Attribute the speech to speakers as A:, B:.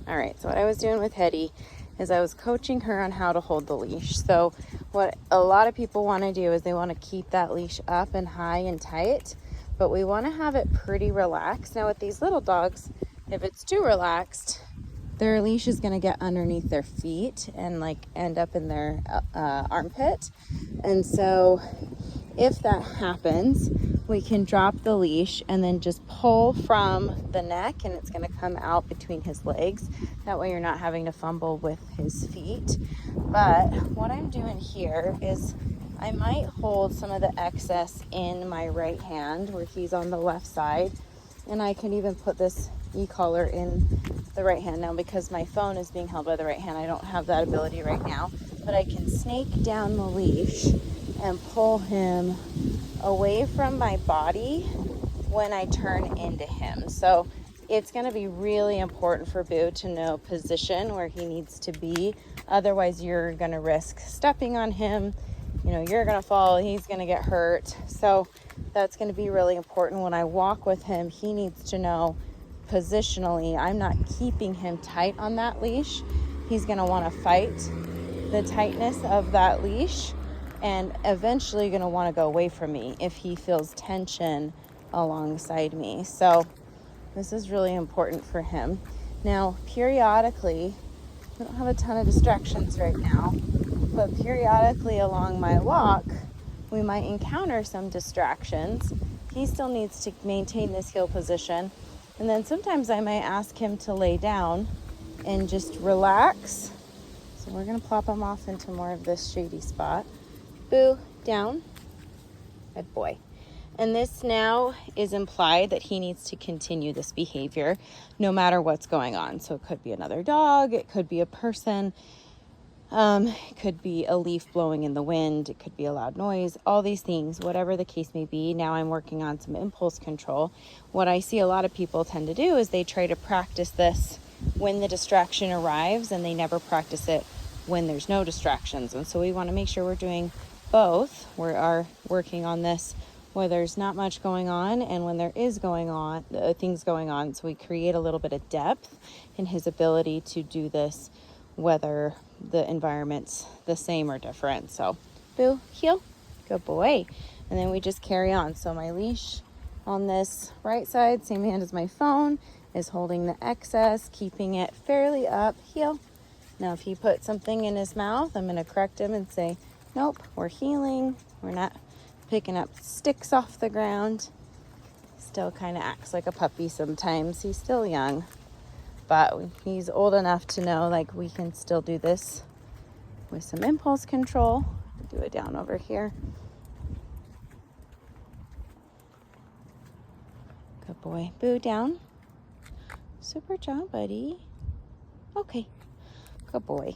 A: All right, so what I was doing with Hetty is I was coaching her on how to hold the leash. So what a lot of people want to do is they want to keep that leash up and high and tight, but we want to have it pretty relaxed. Now with these little dogs, if it's too relaxed, their leash is going to get underneath their feet and like end up in their armpit. And so if that happens, we can drop the leash and then just pull from the neck, and it's going to come out between his legs. That way you're not having to fumble with his feet. But what I'm doing here is I might hold some of the excess in my right hand where he's on the left side, and I can even put this e-collar in the right hand. Now because my phone is being held by the right hand, I don't have that ability right now, but I can snake down the leash and pull him away from my body when I turn into him. So it's going to be really important for Boo to know position where he needs to be. Otherwise you're going to risk stepping on him. You know, you're going to fall, he's going to get hurt. So that's going to be really important. When I walk with him, he needs to know positionally I'm not keeping him tight on that leash. He's going to want to fight the tightness of that leash and eventually going to want to go away from me if he feels tension alongside me. So this is really important for him. Now, periodically, I don't have a ton of distractions right now, but periodically along my walk, we might encounter some distractions. He still needs to maintain this heel position. And then sometimes I might ask him to lay down and just relax. So we're going to plop him off into more of this shady spot. Boo, down. Good boy. And this now is implied that he needs to continue this behavior no matter what's going on. So it could be another dog, it could be a person, it could be a leaf blowing in the wind, it could be a loud noise, all these things, whatever the case may be. Now I'm working on some impulse control. What I see a lot of people tend to do is they try to practice this when the distraction arrives, and they never practice it when there's no distractions. And so we want to make sure we're doing both. We are working on this where there's not much going on and when there is going on, things going on. So we create a little bit of depth in his ability to do this, whether the environment's the same or different. So Boo, heel, good boy. And then we just carry on. So my leash on this right side, same hand as my phone, is holding the excess, keeping it fairly up, heel. Now if he puts something in his mouth, I'm going to correct him and say, nope, we're healing. We're not picking up sticks off the ground. Still kind of acts like a puppy sometimes. He's still young, but he's old enough to know like we can still do this with some impulse control. Do it down over here. Good boy. Boo, down. Super job, buddy. Okay. Good boy.